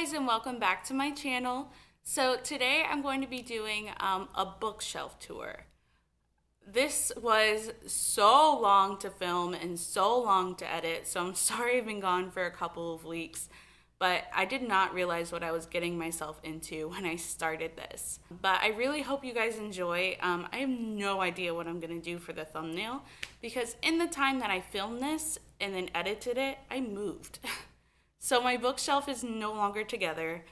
guys, and welcome back to my channel. So today I'm going to be doing a bookshelf tour. This was so long to film and so long to edit, so I'm sorry I've been gone for a couple of weeks, but I did not realize what I was getting myself into when I started this. But I really hope you guys enjoy. I have no idea what I'm going to do for the thumbnail because in the time that I filmed this and then edited it, I moved. So my bookshelf is no longer together.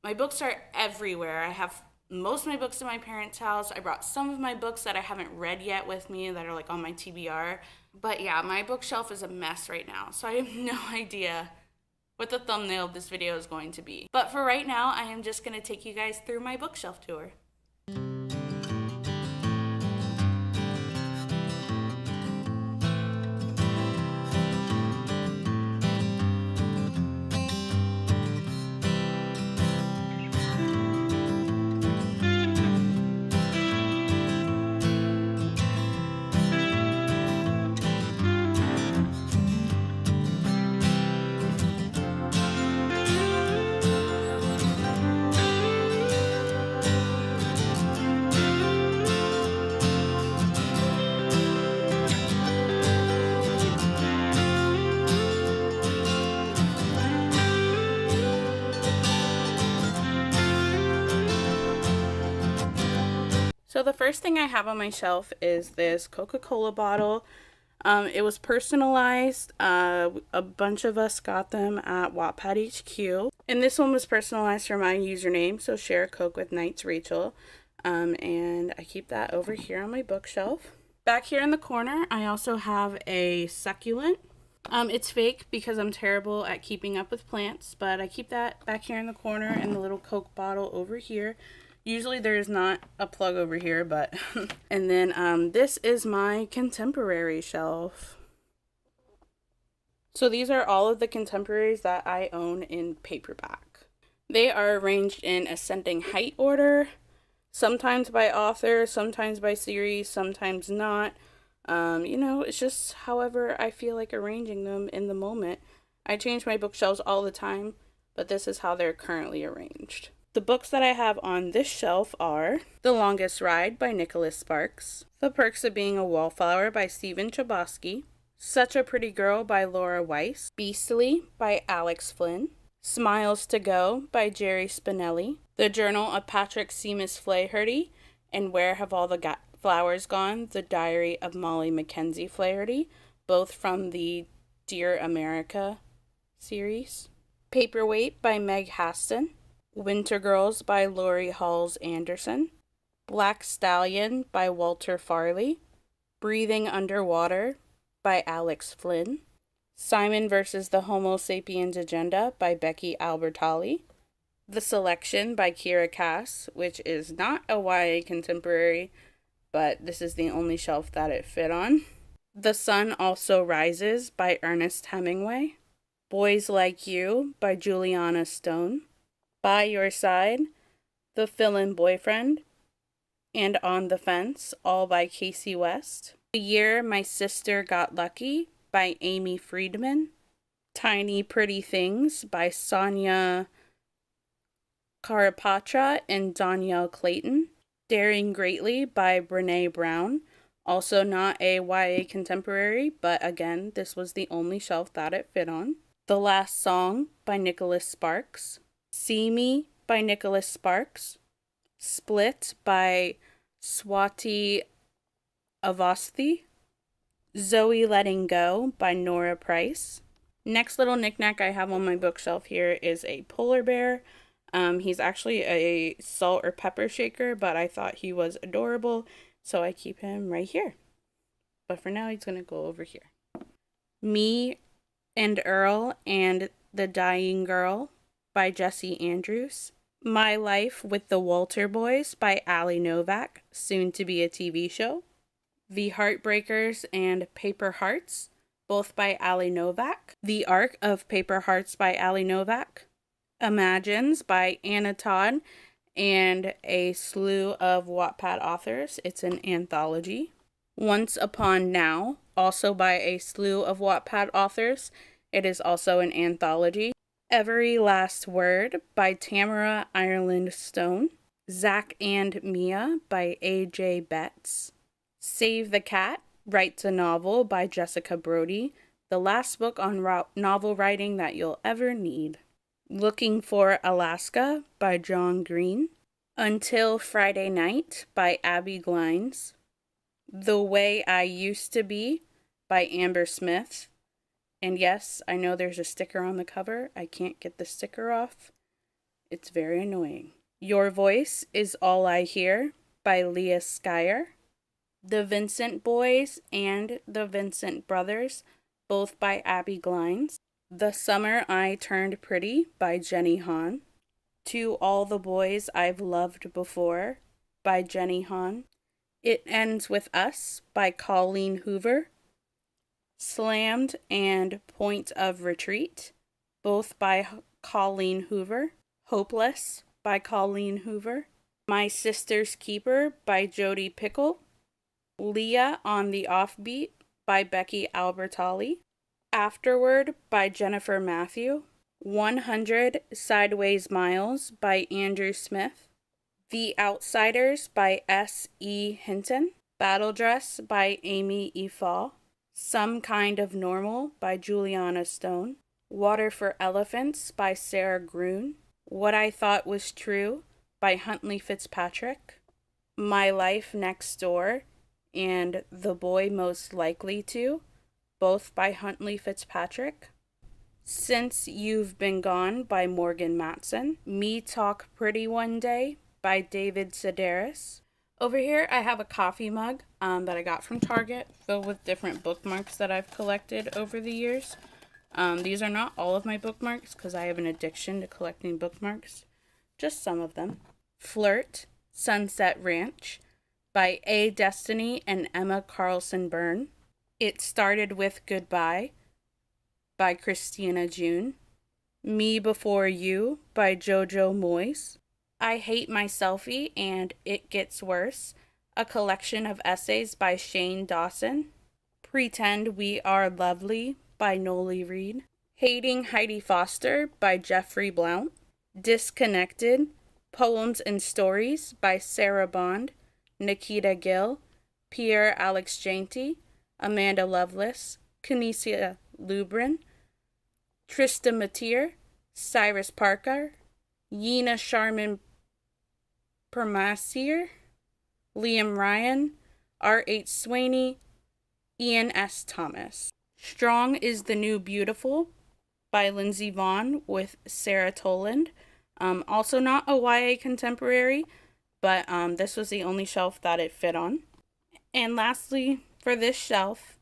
My books are everywhere. I have most of my books in my parents' house. I brought some of my books that I haven't read yet with me that are like on my TBR. But yeah, my bookshelf is a mess right now. So I have no idea what the thumbnail of this video is going to be. But for right now, I am just going to take you guys through my bookshelf tour. So the first thing I have on my shelf is this Coca-Cola bottle. It was personalized. A bunch of us got them at Wattpad HQ. And this one was personalized for my username, so share a Coke with knightsrachel. And I keep that over here on my bookshelf. Back here in the corner, I also have a succulent. It's fake because I'm terrible at keeping up with plants, but I keep that back here in the corner and the little Coke bottle over here. Usually there's not a plug over here, but and then this is my contemporary shelf. So these are all of the contemporaries that I own in paperback. They are arranged in ascending height order, sometimes by author, sometimes by series, sometimes not. You know, it's just however I feel like arranging them in the moment. I change my bookshelves all the time, but this is how they're currently arranged. The books that I have on this shelf are The Longest Ride by Nicholas Sparks, The Perks of Being a Wallflower by Stephen Chbosky, Such a Pretty Girl by Laura Weiss, Beastly by Alex Flynn, Smiles to Go by Jerry Spinelli, The Journal of Patrick Seamus Flaherty, and Where Have All the Flowers Gone? The Diary of Molly Mackenzie Flaherty, both from the Dear America series, Paperweight by Meg Haston, Winter Girls by Lori Halls Anderson, Black Stallion by Walter Farley, Breathing Underwater by Alex Flynn, Simon vs. the Homo Sapiens Agenda by Becky Albertalli, The Selection by Kira Cass, which is not a YA contemporary, but this is the only shelf that it fit on, The Sun Also Rises by Ernest Hemingway, Boys Like You by Juliana Stone, By Your Side, The Fill-In Boyfriend, and On the Fence, all by Casey West. The Year My Sister Got Lucky by Amy Friedman. Tiny Pretty Things by Sonia Karapatra and Danielle Clayton. Daring Greatly by Brene Brown, also not a YA contemporary, but again, this was the only shelf that it fit on. The Last Song by Nicholas Sparks. See Me by Nicholas Sparks, Split by Swati Avasthi, Zoe Letting Go by Nora Price. Next little knickknack I have on my bookshelf here is a polar bear. He's actually a salt or pepper shaker, but I thought he was adorable, so I keep him right here. But for now, he's going to go over here. Me and Earl and the Dying Girl by Jesse Andrews. My Life with the Walter Boys by Ali Novak, soon to be a TV show. The Heartbreakers and Paper Hearts, both by Ali Novak. The Arc of Paper Hearts by Ali Novak. Imagines by Anna Todd and a slew of Wattpad authors. It's an anthology. Once Upon Now, also by a slew of Wattpad authors. It is also an anthology. Every Last Word by Tamara Ireland Stone. Zach and Mia by A.J. Betts. Save the Cat writes a novel by Jessica Brody, the last book on novel writing that you'll ever need. Looking for Alaska by John Green. Until Friday Night by Abby Glines. The Way I Used to Be by Amber Smith. And yes, I know there's a sticker on the cover. I can't get the sticker off. It's very annoying. Your Voice is All I Hear by Leah Skyer. The Vincent Boys and the Vincent Brothers, both by Abby Glines. The Summer I Turned Pretty by Jenny Han. To All the Boys I've Loved Before by Jenny Han. It Ends With Us by Colleen Hoover. Slammed and Point of Retreat, both by Colleen Hoover. Hopeless by Colleen Hoover. My Sister's Keeper by Jodi Pickle. Leah on the Offbeat by Becky Albertalli. Afterward by Jennifer Matthew. 100 Sideways Miles by Andrew Smith. The Outsiders by S.E. Hinton. Battle Dress by Amy E. Fall. Some Kind of Normal by Juliana Stone. Water for Elephants by Sarah Gruen. What I Thought Was True by Huntley Fitzpatrick. My Life Next Door and The Boy Most Likely To, both by Huntley Fitzpatrick. Since You've Been Gone by Morgan Matson. Me Talk Pretty One Day by David Sedaris. Over here I have a coffee mug that I got from Target filled with different bookmarks that I've collected over the years. These are not all of my bookmarks because I have an addiction to collecting bookmarks. Just some of them. Flirt, Sunset Ranch by A. Destiny and Emma Carlson Byrne. It Started With Goodbye by Christina June. Me Before You by Jojo Moyes. I Hate My Selfie and It Gets Worse, a collection of essays by Shane Dawson. Pretend We Are Lovely by Noli Reed. Hating Heidi Foster by Jeffrey Blount. Disconnected, Poems and Stories by Sarah Bond, Nikita Gill, Pierre Alex Janty, Amanda Lovelace, Kinesia Lubrin, Trista Mateer, Cyrus Parker, Yina Sharman Permasier, Liam Ryan, R.H. Swaney, Ian S. Thomas. Strong is the New Beautiful by Lindsay Vaughn with Sarah Toland. Also not a YA contemporary, but this was the only shelf that it fit on. And lastly, for this shelf,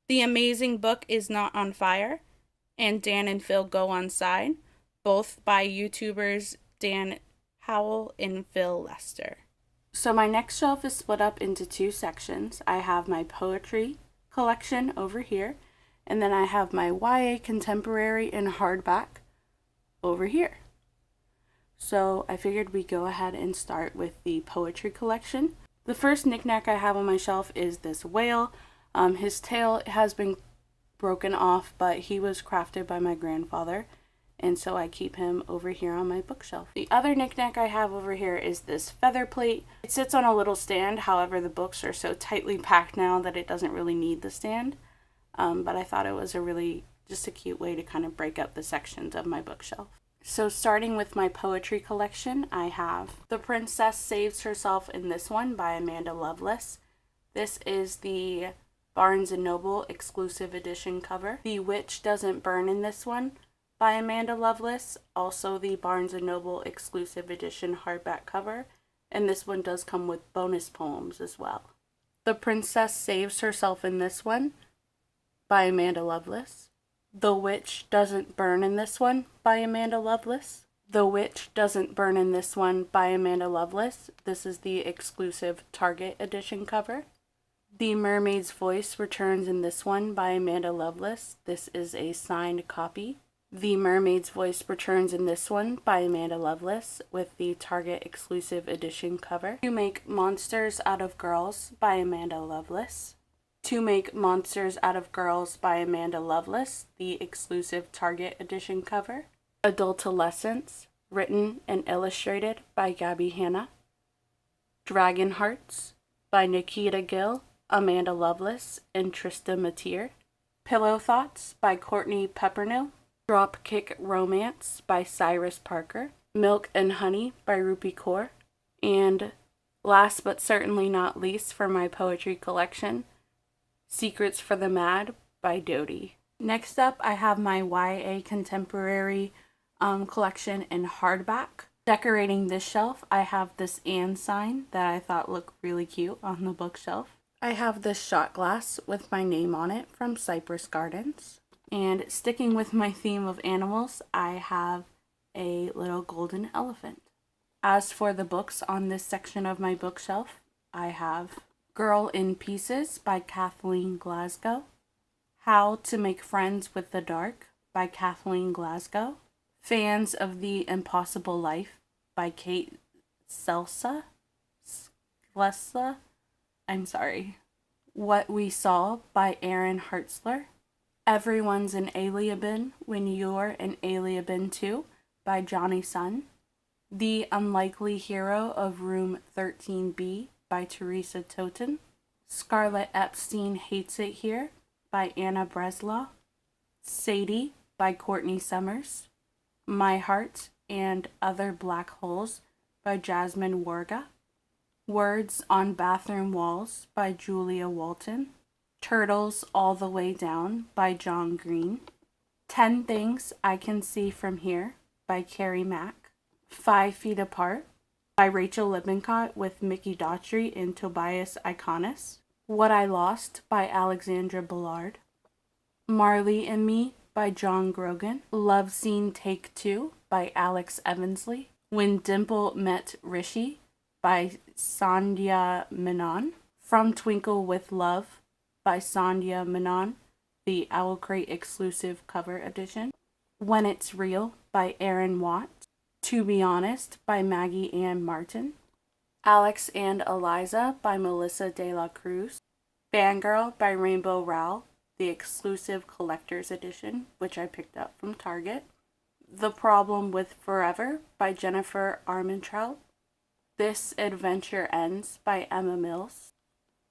The Amazing Book Is Not on Fire and Dan and Phil Go On Side, both by YouTubers Dan Howell and Phil Lester. So my next shelf is split up into two sections. I have my poetry collection over here, and then I have my YA contemporary and hardback over here. So I figured we'd go ahead and start with the poetry collection. The first knickknack I have on my shelf is this whale. His tail has been broken off, but he was crafted by my grandfather, and so I keep him over here on my bookshelf. The other knickknack I have over here is this feather plate. It sits on a little stand, however the books are so tightly packed now that it doesn't really need the stand. But I thought it was just a cute way to kind of break up the sections of my bookshelf. So starting with my poetry collection, I have The Princess Saves Herself in This One by Amanda Lovelace. This is the Barnes & Noble exclusive edition cover. The Witch Doesn't Burn in This One by Amanda Lovelace, also the Barnes & Noble exclusive edition hardback cover, and this one does come with bonus poems as well. The Princess Saves Herself in This One by Amanda Lovelace. The Witch Doesn't Burn in This One by Amanda Lovelace. The Witch Doesn't Burn in This One by Amanda Lovelace. This is the exclusive Target edition cover. The Mermaid's Voice Returns in This One by Amanda Lovelace. This is a signed copy. The Mermaid's Voice Returns in This One by Amanda Lovelace with the Target exclusive edition cover. To Make Monsters Out of Girls by Amanda Lovelace. To Make Monsters Out of Girls by Amanda Lovelace, the exclusive Target edition cover. Adultolescence, written and illustrated by Gabby Hanna. Dragon Hearts by Nikita Gill, Amanda Lovelace, and Trista Mateer. Pillow Thoughts by Courtney Peppernill. Dropkick Romance by Cyrus Parker. Milk and Honey by Rupi Kaur. And last but certainly not least for my poetry collection, Secrets for the Mad by Dodie. Next up, I have my YA contemporary collection in hardback. Decorating this shelf, I have this and sign that I thought looked really cute on the bookshelf. I have this shot glass with my name on it from Cypress Gardens. And sticking with my theme of animals, I have a little golden elephant. As for the books on this section of my bookshelf, I have Girl in Pieces by Kathleen Glasgow. How to Make Friends with the Dark by Kathleen Glasgow. Fans of the Impossible Life by Kate Slessa. I'm sorry. What We Saw by Erin Hartzler. Everyone's an Aliabin When You're an Aliabin Too by Johnny Sun. The Unlikely Hero of Room 13B by Teresa Toten. Scarlett Epstein Hates It Here by Anna Breslaw. Sadie by Courtney Summers. My Heart and Other Black Holes by Jasmine Warga. Words on Bathroom Walls by Julia Walton. Turtles All the Way Down by John Green. 10 Things I Can See From Here by Carrie Mack. 5 Feet Apart by Rachel Lippincott with Mickey Daughtry and Tobias Iconis. What I Lost by Alexandra Ballard. Marley and Me by John Grogan. Love Scene Take 2 by Alex Evansley. When Dimple Met Rishi by Sandhya Menon. From Twinkle with Love by Sandhya Menon, the Owl Crate exclusive cover edition. When It's Real by Aaron Watt. To Be Honest by Maggie Ann Martin. Alex and Eliza by Melissa De La Cruz. Fangirl by Rainbow Rowell, the exclusive collector's edition, which I picked up from Target. The Problem with Forever by Jennifer Armentrout. This Adventure Ends by Emma Mills.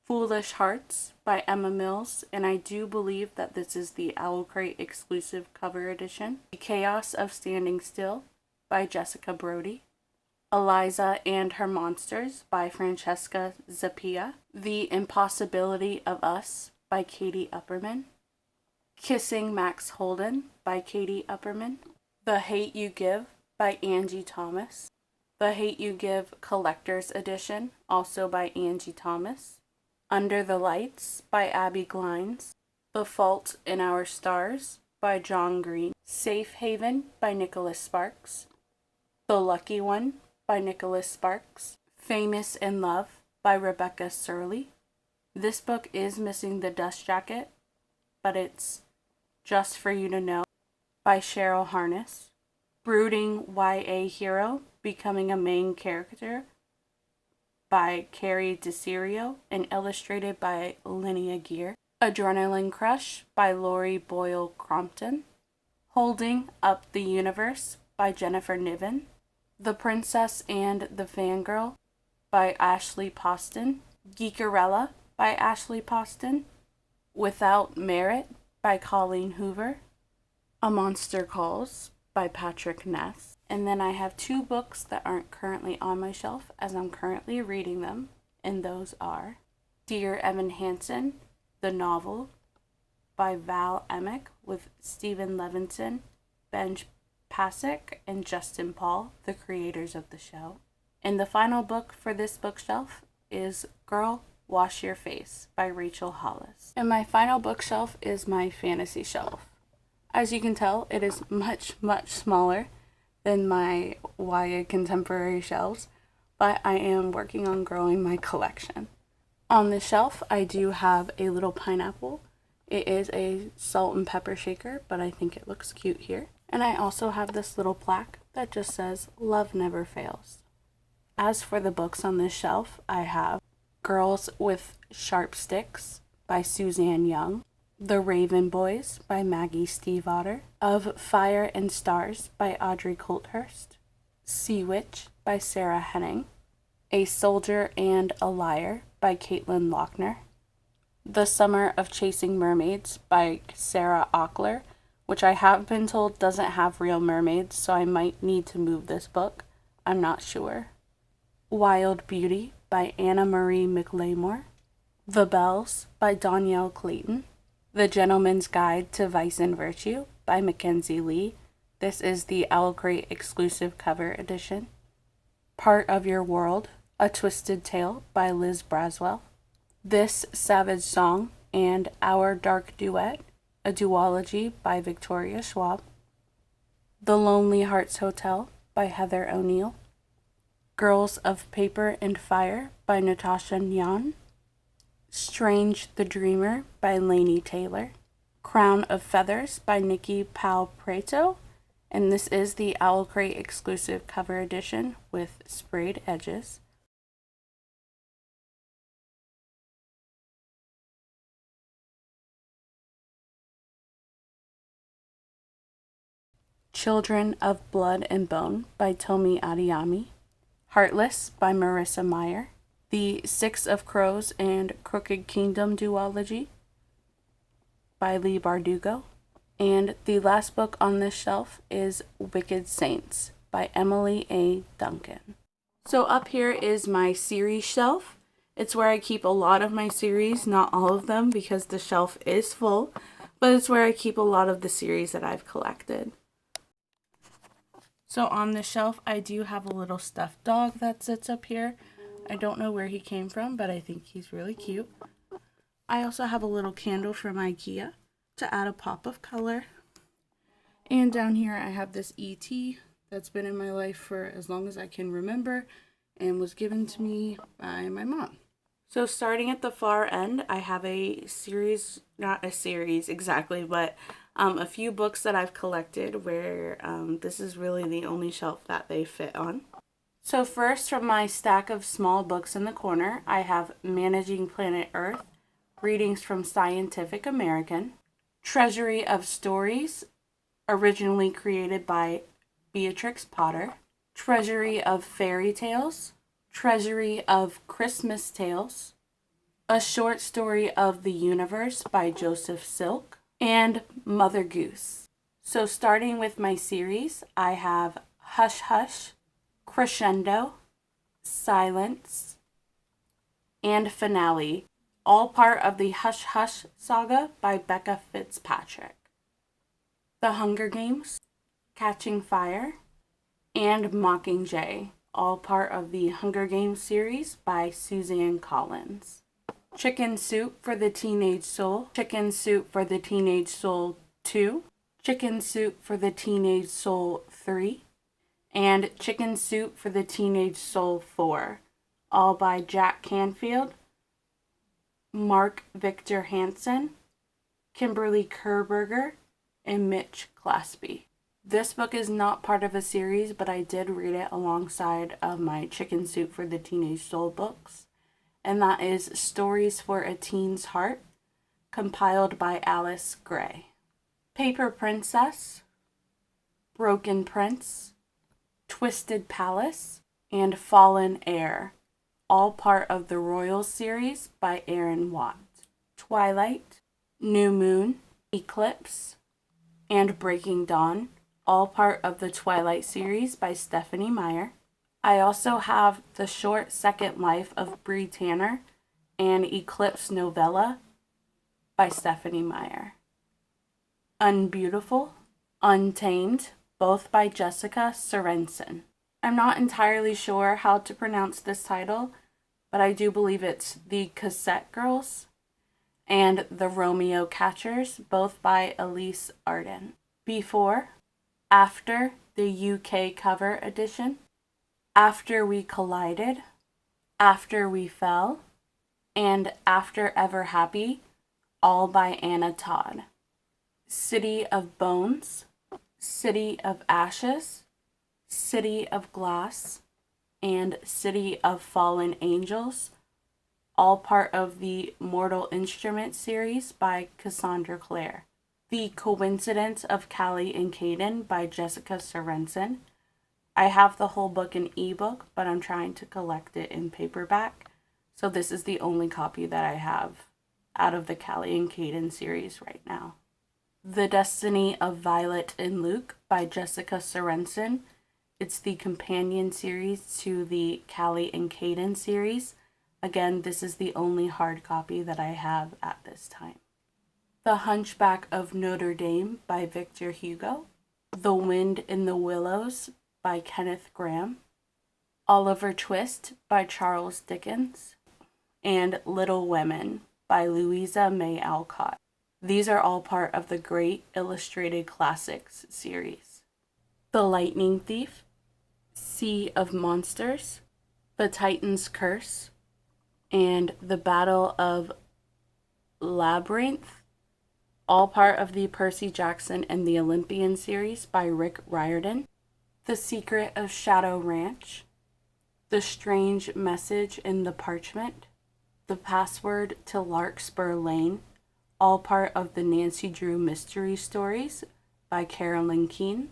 Foolish Hearts by Emma Mills, and I do believe that this is the Owl Crate exclusive cover edition. The Chaos of Standing Still by Jessica Brody. Eliza and Her Monsters by Francesca Zappia. The Impossibility of Us by Katie Upperman. Kissing Max Holden by Katie Upperman. The Hate You Give by Angie Thomas. The Hate You Give Collector's Edition, also by Angie Thomas. Under the Lights by Abby Glines. The Fault in Our Stars by John Green. Safe Haven by Nicholas Sparks. The Lucky One by Nicholas Sparks. Famous in Love by Rebecca Surley. This book is missing the dust jacket, but it's Just For You to Know by Cheryl Harness. Brooding YA Hero Becoming a Main Character by Carrie DeCirio and illustrated by Linnea Gear. Adrenaline Crush by Lori Boyle Crompton. Holding Up the Universe by Jennifer Niven. The Princess and the Fangirl by Ashley Poston. Geekerella by Ashley Poston. Without Merit by Colleen Hoover. A Monster Calls by Patrick Ness. And then I have 2 books that aren't currently on my shelf as I'm currently reading them, and those are Dear Evan Hansen, the novel by Val Emick with Stephen Levinson, Ben Pasek, and Justin Paul, the creators of the show. And the final book for this bookshelf is Girl, Wash Your Face by Rachel Hollis. And my final bookshelf is my fantasy shelf. As you can tell, it is much, much smaller than my YA contemporary shelves, but I am working on growing my collection. On the shelf, I do have a little pineapple. It is a salt and pepper shaker, but I think it looks cute here. And I also have this little plaque that just says, Love Never Fails. As for the books on this shelf, I have Girls with Sharp Sticks by Suzanne Young. The Raven Boys by Maggie Stiefvater, Of Fire and Stars by Audrey Colthurst, Sea Witch by Sarah Henning, A Soldier and a Liar by Caitlin Lochner, The Summer of Chasing Mermaids by Sarah Ockler, which I have been told doesn't have real mermaids, so I might need to move this book. I'm not sure. Wild Beauty by Anna Marie McLemore, The Bells by Danielle Clayton, The Gentleman's Guide to Vice and Virtue by Mackenzie Lee. This is the Owl Crate exclusive cover edition. Part of Your World, A Twisted Tale by Liz Braswell. This Savage Song and Our Dark Duet, a duology by Victoria Schwab. The Lonely Hearts Hotel by Heather O'Neill. Girls of Paper and Fire by Natasha Nyan. Strange the Dreamer by Lainey Taylor. Crown of Feathers by Nikki Palpreto. And this is the Owl Crate exclusive cover edition with sprayed edges. Children of Blood and Bone by Tomi Adeyemi. Heartless by Marissa Meyer. The Six of Crows and Crooked Kingdom duology by Lee Bardugo. And the last book on this shelf is Wicked Saints by Emily A. Duncan. So up here is my series shelf. It's where I keep a lot of my series, not all of them because the shelf is full, but it's where I keep a lot of the series that I've collected. So on the shelf, I do have a little stuffed dog that sits up here. I don't know where he came from, but I think he's really cute. I also have a little candle from IKEA to add a pop of color. And down here, I have this ET that's been in my life for as long as I can remember and was given to me by my mom. So starting at the far end, I have a series, not a series exactly, but a few books that I've collected where this is really the only shelf that they fit on. So first, from my stack of small books in the corner, I have Managing Planet Earth, Readings from Scientific American, Treasury of Stories, originally created by Beatrix Potter, Treasury of Fairy Tales, Treasury of Christmas Tales, A Short Story of the Universe by Joseph Silk, and Mother Goose. So starting with my series, I have Hush Hush, Crescendo, Silence, and Finale, all part of the Hush Hush saga by Becca Fitzpatrick. The Hunger Games, Catching Fire, and Mockingjay, all part of the Hunger Games series by Suzanne Collins. Chicken Soup for the Teenage Soul, Chicken Soup for the Teenage Soul 2, Chicken Soup for the Teenage Soul 3, and Chicken Soup for the Teenage Soul 4, all by Jack Canfield, Mark Victor Hansen, Kimberly Kerberger, and Mitch Claspy. This book is not part of a series, but I did read it alongside of my Chicken Soup for the Teenage Soul books, and that is Stories for a Teen's Heart, compiled by Alice Gray. Paper Princess, Broken Prince, Twisted Palace, and Fallen Heir, all part of the Royal series by Aaron Watt. Twilight, New Moon, Eclipse, and Breaking Dawn, all part of the Twilight series by Stephanie Meyer. I also have The Short Second Life of Bree Tanner and Eclipse novella by Stephanie Meyer. Unbeautiful, Untamed, both by Jessica Sorensen. I'm not entirely sure how to pronounce this title, but I do believe it's The Cassette Girls and The Romeo Catchers, both by Elise Arden. Before, After the UK cover edition, After We Collided, After We Fell, and After Ever Happy, all by Anna Todd. City of Bones, City of Ashes, City of Glass, and City of Fallen Angels, all part of the Mortal Instruments series by Cassandra Clare. The Coincidence of Callie and Caden by Jessica Sorensen. I have the whole book in ebook, but I'm trying to collect it in paperback. So this is the only copy that I have out of the Callie and Caden series right now. The Destiny of Violet and Luke by Jessica Sorensen. It's the companion series to the Callie and Caden series. Again, this is the only hard copy that I have at this time. The Hunchback of Notre Dame by Victor Hugo. The Wind in the Willows by Kenneth Grahame. Oliver Twist by Charles Dickens. And Little Women by Louisa May Alcott. These are all part of the Great Illustrated Classics series. The Lightning Thief, Sea of Monsters, The Titan's Curse, and The Battle of Labyrinth, all part of the Percy Jackson and the Olympian series by Rick Riordan. The Secret of Shadow Ranch, The Strange Message in the Parchment, The Password to Larkspur Lane, all part of the Nancy Drew Mystery Stories by Carolyn Keene.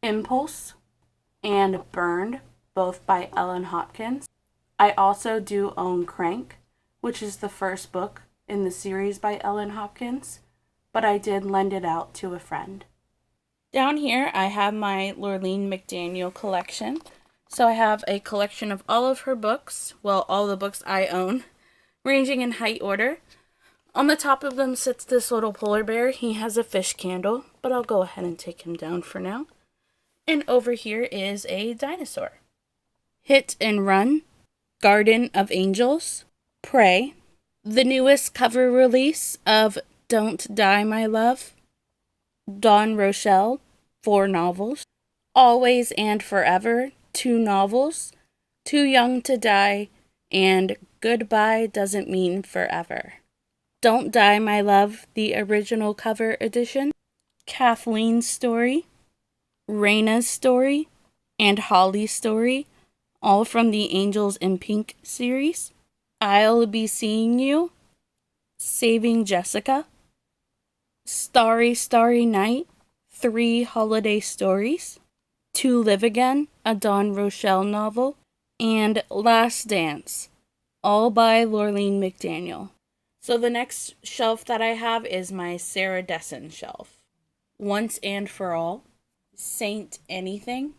Impulse and Burned, both by Ellen Hopkins. I also do own Crank, which is the first book in the series by Ellen Hopkins, but I did lend it out to a friend. Down here I have my Lorleen McDaniel collection. So I have a collection of all of her books, well, all the books I own, ranging in height order. On the top of them sits this little polar bear. He has a fish candle, but I'll go ahead and take him down for now. And over here is a dinosaur. Hit and Run, Garden of Angels, Prey, the newest cover release of Don't Die, My Love, Dawn Rochelle, 4 novels, Always and Forever, 2 novels, Too Young to Die, and Goodbye Doesn't Mean Forever. Don't Die, My Love, the original cover edition, Kathleen's Story, Raina's Story, and Holly's Story, all from the Angels in Pink series. I'll Be Seeing You, Saving Jessica, Starry, Starry Night, 3 holiday stories, To Live Again, a Dawn Rochelle novel, and Last Dance, all by Lorleen McDaniel. So the next shelf that I have is my Sarah Dessen shelf. Once and for All, Saint Anything,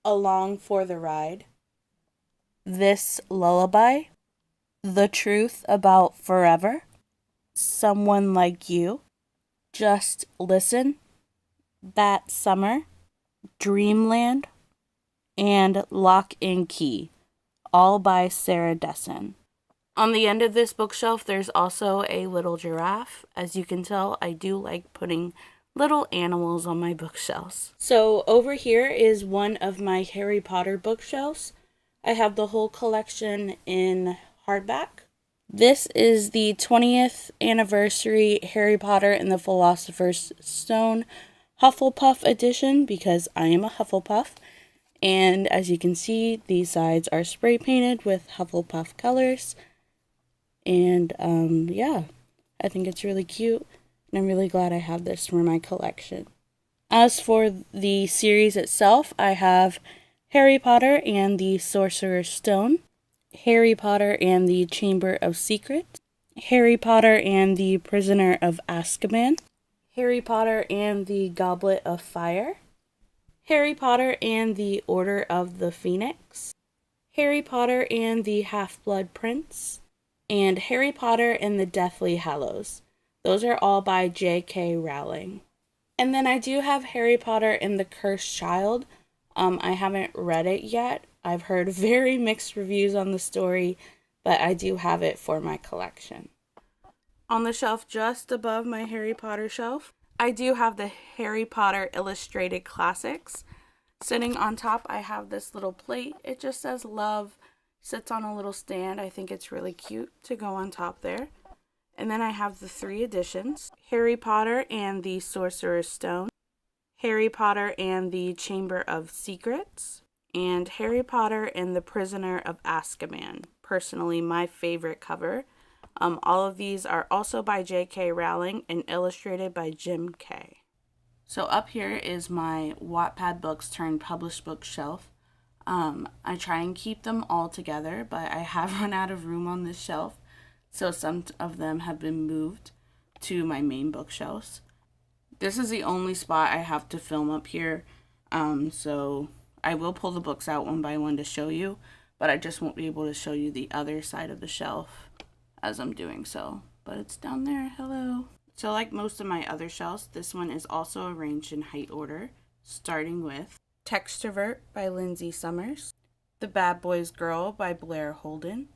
Along for the Ride, This Lullaby, The Truth About Forever, Someone Like You, Just Listen, That Summer, Dreamland, and Lock and Key, all by Sarah Dessen. On the end of this bookshelf, there's also a little giraffe. As you can tell, I do like putting little animals on my bookshelves. So over here is one of my Harry Potter bookshelves. I have the whole collection in hardback. This is the 20th anniversary Harry Potter and the Philosopher's Stone Hufflepuff edition, because I am a Hufflepuff. And as you can see, these sides are spray painted with Hufflepuff colors. And yeah, I think it's really cute. And I'm really glad I have this for my collection. As for the series itself, I have Harry Potter and the Sorcerer's Stone, Harry Potter and the Chamber of Secrets, Harry Potter and the Prisoner of Azkaban, Harry Potter and the Goblet of Fire, Harry Potter and the Order of the Phoenix, Harry Potter and the Half-Blood Prince, and Harry Potter and the Deathly Hallows. Those are all by J.K. Rowling. And then I do have Harry Potter and the Cursed Child. I haven't read it yet. I've heard very mixed reviews on the story, but I do have it for my collection. On the shelf just above my Harry Potter shelf, I do have the Harry Potter Illustrated Classics. Sitting on top, I have this little plate. It just says love, sits on a little stand. I think it's really cute to go on top there. And then I have the 3 editions, Harry Potter and the Sorcerer's Stone, Harry Potter and the Chamber of Secrets, and Harry Potter and the Prisoner of Azkaban. Personally, my favorite cover. All of these are also by J.K. Rowling and illustrated by Jim Kay. So up here is my Wattpad books turned published bookshelf. I try and keep them all together, but I have run out of room on this shelf, so some of them have been moved to my main bookshelves. This is the only spot I have to film up here, so I will pull the books out one by one to show you, but I just won't be able to show you the other side of the shelf as I'm doing so. But it's down there, hello. So like most of my other shelves, this one is also arranged in height order, starting with Textrovert by Lindsay Summers, The Bad Boys Girl by Blair Holden,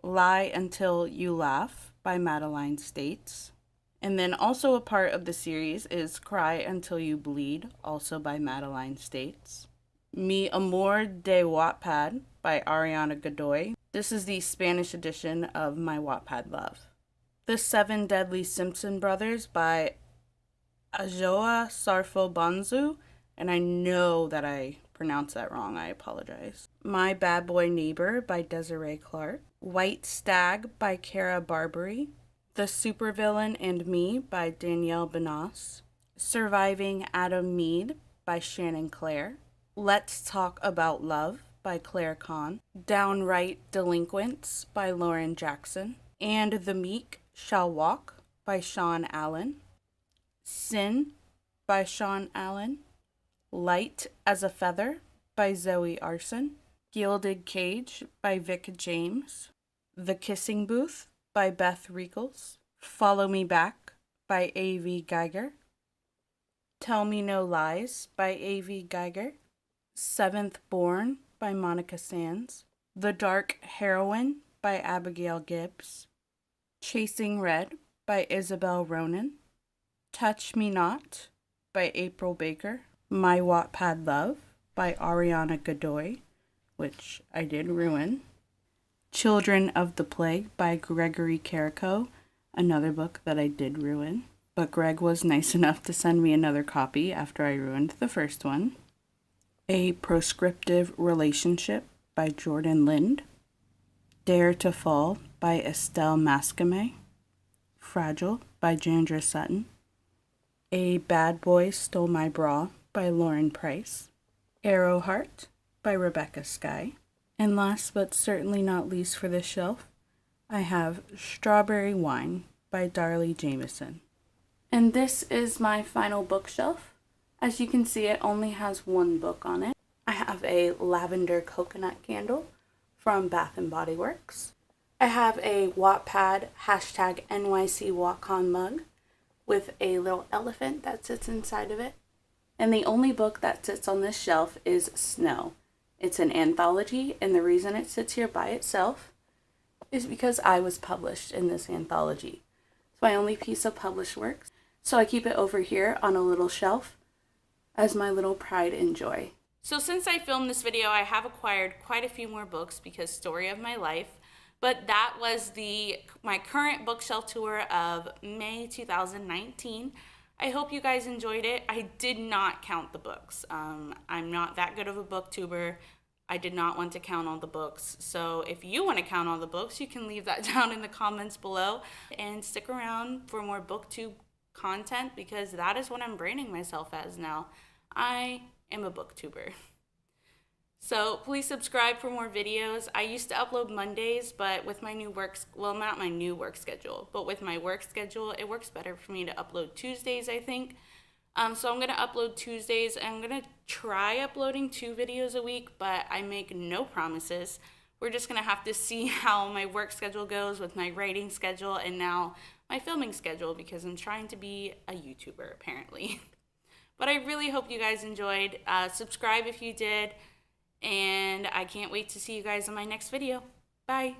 Lie Until You Laugh by Madeline States, and then also a part of the series is Cry Until You Bleed, also by Madeline States. Mi Amor de Wattpad by Ariana Godoy. This is the Spanish edition of my Wattpad love. The Seven Deadly Simpson Brothers by Ajoa Sarfo Banzu, and I know that I pronounced that wrong, I apologize. My Bad Boy Neighbor by Desiree Clark. White Stag by Cara Barbary. The Supervillain and Me by Danielle Benas. Surviving Adam Mead by Shannon Clare. Let's Talk About Love by Claire Kahn. Downright Delinquents by Lauren Jackson. And The Meek Shall Walk by Sean Allen. Sin by Sean Allen. Light as a Feather by Zoe Arson. Gilded Cage by Vic James. The Kissing Booth by Beth Riegels. Follow Me Back by A.V. Geiger. Tell Me No Lies by A.V. Geiger. Seventh Born by Monica Sands. The Dark Heroine by Abigail Gibbs. Chasing Red by Isabel Ronan. Touch Me Not by April Baker. My Wattpad Love by Ariana Godoy, which I did ruin. Children of the Plague by Gregory Carico, another book that I did ruin, but Greg was nice enough to send me another copy after I ruined the first one. A Proscriptive Relationship by Jordan Lind. Dare to Fall by Estelle Mascame. Fragile by Jandra Sutton. A Bad Boy Stole My Bra by Lauren Price. Arrowheart by Rebecca Skye. And last but certainly not least for this shelf, I have Strawberry Wine by Darlie Jameson. And this is my final bookshelf. As you can see, it only has one book on it. I have a lavender coconut candle from Bath & Body Works. I have a Wattpad hashtag NYC WalkCon mug with a little elephant that sits inside of it. And the only book that sits on this shelf is Snow. It's an anthology, and the reason it sits here by itself is because I was published in this anthology. It's my only piece of published works, so I keep it over here on a little shelf as my little pride and joy. So since I filmed this video, I have acquired quite a few more books because story of my life, but that was my current bookshelf tour of May 2019. I hope you guys enjoyed it. I did not count the books. I'm not that good of a booktuber. I did not want to count all the books. So if you want to count all the books, you can leave that down in the comments below and stick around for more booktube content because that is what I'm branding myself as now. I am a booktuber. So please subscribe for more videos. I used to upload Mondays, but with my new not my new work schedule, but with my work schedule, it works better for me to upload Tuesdays, I think. So I'm going to upload Tuesdays. I'm going to try uploading 2 videos a week, but I make no promises. We're just going to have to see how my work schedule goes with my writing schedule and now my filming schedule because I'm trying to be a YouTuber apparently. But I really hope you guys enjoyed. Subscribe if you did. And I can't wait to see you guys in my next video. Bye.